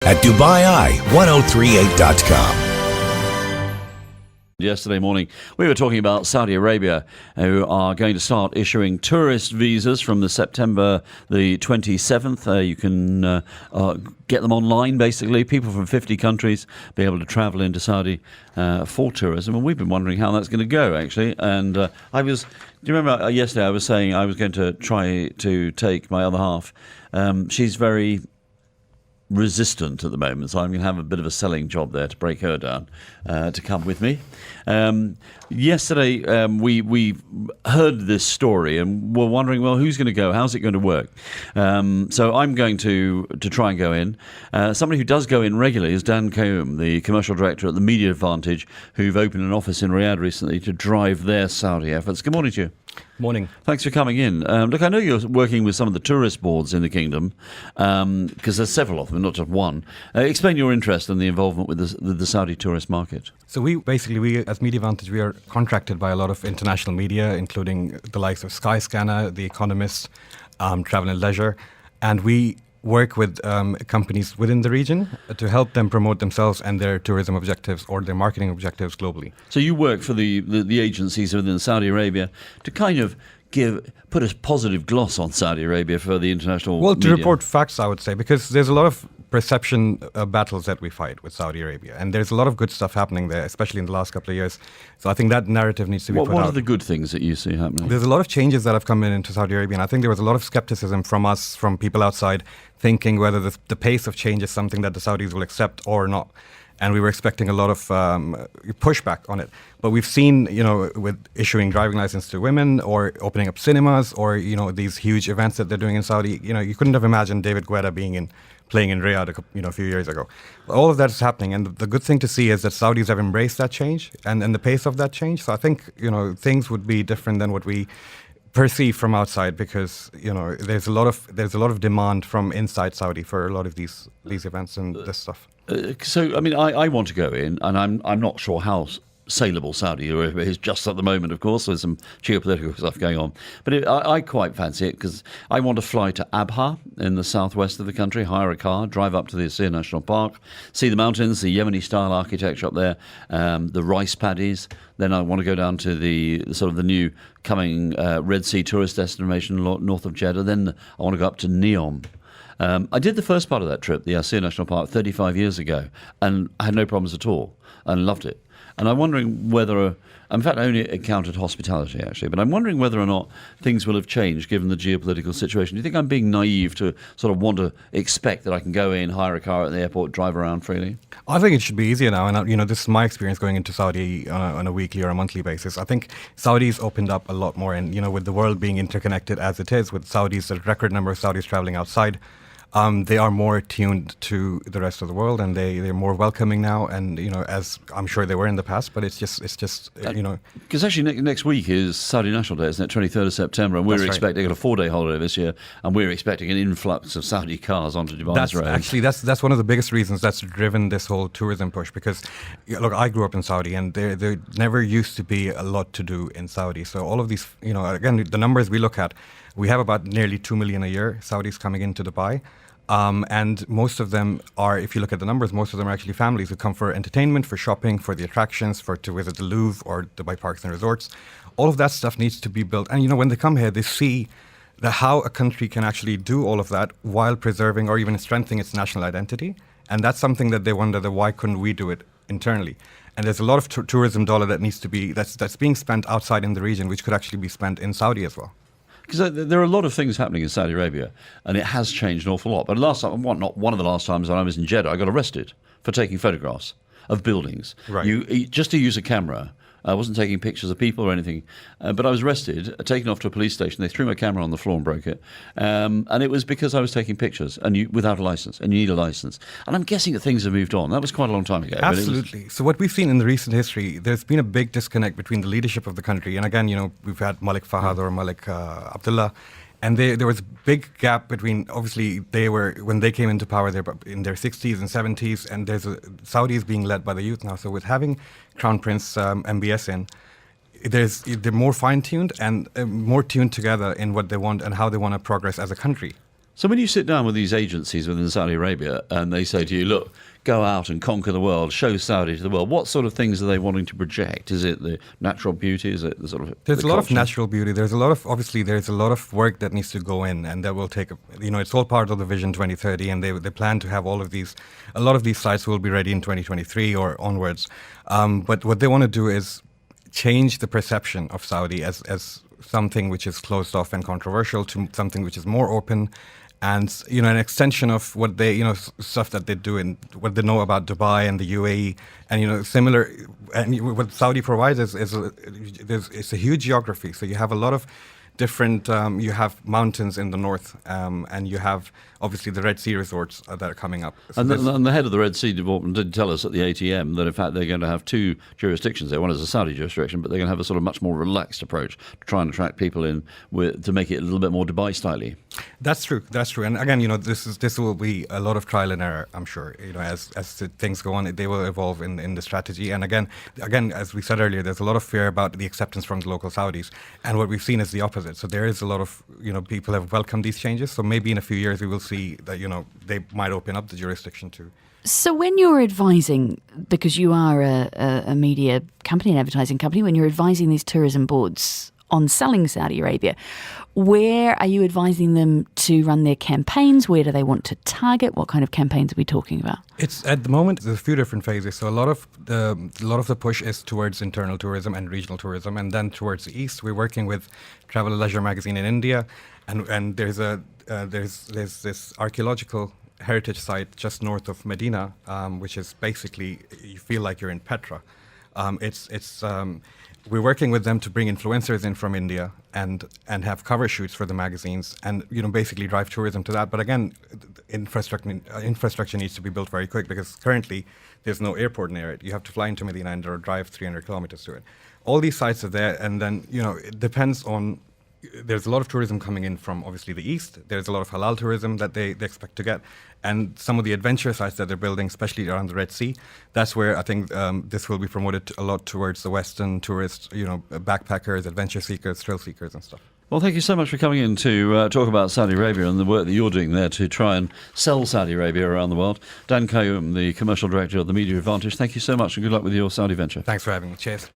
at DubaiEye1038.com. Yesterday morning, we were talking about Saudi Arabia, who are going to start issuing tourist visas from the September the 27th. You can get them online, basically. People from 50 countries be able to travel into Saudi for tourism. And we've been wondering how that's going to go, actually. And do you remember yesterday I was saying I was going to try to take my other half. She's very resistant at the moment, so I'm going to have a bit of a selling job there to break her down to come with me. Yesterday we heard this story and were wondering, well, who's going to go? How's it going to work? So I'm going to try and go in. Somebody who does go in regularly is Dan Qayyum, the commercial director at the MediaVantage, who've opened an office in Riyadh recently to drive their Saudi efforts. Good morning to you. Morning. Thanks for coming in. Look, I know you're working with some of the tourist boards in the kingdom, because there's several of them, not just one. Explain your interest and the involvement with the Saudi tourist market. So we as MediaVantage, we are contracted by a lot of international media, including the likes of Skyscanner, The Economist, Travel and Leisure, and we work with companies within the region to help them promote themselves and their tourism objectives or their marketing objectives globally. So you work for the agencies within Saudi Arabia to kind of put a positive gloss on Saudi Arabia for the international Well, media. to report facts, I would say, because there's a lot of perception battles that we fight with Saudi Arabia, and there's a lot of good stuff happening there, especially in the last couple of years. So I think that narrative needs to be put out. What are the good things that you see happening? There's a lot of changes that have come into Saudi Arabia, and I think there was a lot of skepticism from people outside, thinking whether the pace of change is something that the Saudis will accept or not. And we were expecting a lot of pushback on it. But we've seen, with issuing driving license to women or opening up cinemas or, these huge events that they're doing in Saudi, you couldn't have imagined David Guetta playing in Riyadh a few years ago. All of that is happening. And the good thing to see is that Saudis have embraced that change and the pace of that change. So I think, things would be different than what we perceive from outside, because there's a lot of demand from inside Saudi for a lot of these events and this stuff. So, I mean, I want to go in, and I'm not sure how saleable Saudi Arabia is just at the moment, of course. There's some geopolitical stuff going on. But I quite fancy it, because I want to fly to Abha in the southwest of the country, hire a car, drive up to the RedSea National Park, see the mountains, the Yemeni-style architecture up there, the rice paddies. Then I want to go down to the sort of the new coming RedSea tourist destination north of Jeddah. Then I want to go up to Neom. I did the first part of that trip, the RedSea National Park, 35 years ago, and I had no problems at all and loved it. And I'm wondering whether, in fact, I only encountered hospitality, actually, but I'm wondering whether or not things will have changed given the geopolitical situation. Do you think I'm being naive to sort of want to expect that I can go in, hire a car at the airport, drive around freely? I think it should be easier now. And, this is my experience going into Saudi on a weekly or a monthly basis. I think Saudi's opened up a lot more. And, with the world being interconnected as it is, with Saudis, a record number of Saudis traveling outside, they are more tuned to the rest of the world, and they're more welcoming now, and as I'm sure they were in the past. But it's just because actually next week is Saudi National Day, isn't it? 23rd of September, and we're expecting a 4-day holiday this year, and we're expecting an influx of Saudi cars onto Dubai's roads. Actually, that's one of the biggest reasons that's driven this whole tourism push. Because look, I grew up in Saudi, and there never used to be a lot to do in Saudi. So all of these, again, the numbers we look at, we have about nearly 2 million a year Saudis coming into Dubai. And most of them are, if you look at the numbers, most of them are actually families who come for entertainment, for shopping, for the attractions, to visit the Louvre or Dubai Parks and Resorts. All of that stuff needs to be built. And, when they come here, they see how a country can actually do all of that while preserving or even strengthening its national identity. And that's something that they wonder, why couldn't we do it internally? And there's a lot of tourism dollar that needs to be, that's being spent outside in the region, which could actually be spent in Saudi as well. Because there are a lot of things happening in Saudi Arabia, and it has changed an awful lot. But not one of the last times when I was in Jeddah, I got arrested for taking photographs of buildings. Right. Just to use a camera. I wasn't taking pictures of people or anything, but I was arrested, taken off to a police station. They threw my camera on the floor and broke it, and it was because I was taking pictures without a license, and you need a license. And I'm guessing that things have moved on. That was quite a long time ago. Absolutely. So what we've seen in the recent history, there's been a big disconnect between the leadership of the country, and again, we've had Malik Fahad or Malik Abdullah, and there was a big gap between, obviously, when they came into power, they're in their 60s and 70s, and Saudi is being led by the youth now. So with having Crown Prince MBS in, they're more fine-tuned and more tuned together in what they want and how they want to progress as a country. So when you sit down with these agencies within Saudi Arabia and they say to you, look, go out and conquer the world, show Saudi to the world, what sort of things are they wanting to project? Is it the natural beauty? Is it the sort of There's the a lot of culture? natural beauty. There's a lot of, obviously, there's a lot of work that needs to go in, and that will take, it's all part of the Vision 2030, and they plan to have a lot of these sites will be ready in 2023 or onwards. But what they want to do is change the perception of Saudi as something which is closed off and controversial to something which is more open, and an extension of what they stuff that they do and what they know about Dubai and the UAE, and similar. And what Saudi provides is it's a huge geography. So you have a lot of different. You have mountains in the north, and you have obviously the Red Sea resorts that are coming up. So And the head of the Red Sea department did tell us at the ATM that in fact they're going to have two jurisdictions there. One is a Saudi jurisdiction, but they're going to have a sort of much more relaxed approach to try and attract people in to make it a little bit more Dubai-style-y. That's true. And again, this will be a lot of trial and error. I'm sure. As things go on, they will evolve in the strategy. And again, as we said earlier, there's a lot of fear about the acceptance from the local Saudis. And what we've seen is the opposite. So there is a lot of people have welcomed these changes. So maybe in a few years we will see that they might open up the jurisdiction too. So when you're advising, because you are a media company, an advertising company, when you're advising these tourism boards on selling Saudi Arabia, where are you advising them to run their campaigns? Where do they want to target? What kind of campaigns are we talking about? It's at the moment there's a few different phases. So a lot of the push is towards internal tourism and regional tourism, and then towards the east we're working with Travel and Leisure magazine in India, and there's this archaeological heritage site just north of Medina, which is basically you feel like you're in Petra. We're working with them to bring influencers in from India and have cover shoots for the magazines and basically drive tourism to that. But again, infrastructure needs to be built very quick because currently there's no airport near it. You have to fly into Medina and or drive 300 kilometers to it. All these sites are there, and then it depends on. There's a lot of tourism coming in from obviously the east. There's a lot of halal tourism that they expect to get. And some of the adventure sites that they're building, especially around the Red Sea, that's where I think this will be promoted a lot towards the Western tourists, backpackers, adventure seekers, thrill seekers and stuff. Well, thank you so much for coming in to talk about Saudi Arabia and the work that you're doing there to try and sell Saudi Arabia around the world. Dan Qayyum, the Commercial Director of the MediaVantage, thank you so much and good luck with your Saudi venture. Thanks for having me. Cheers.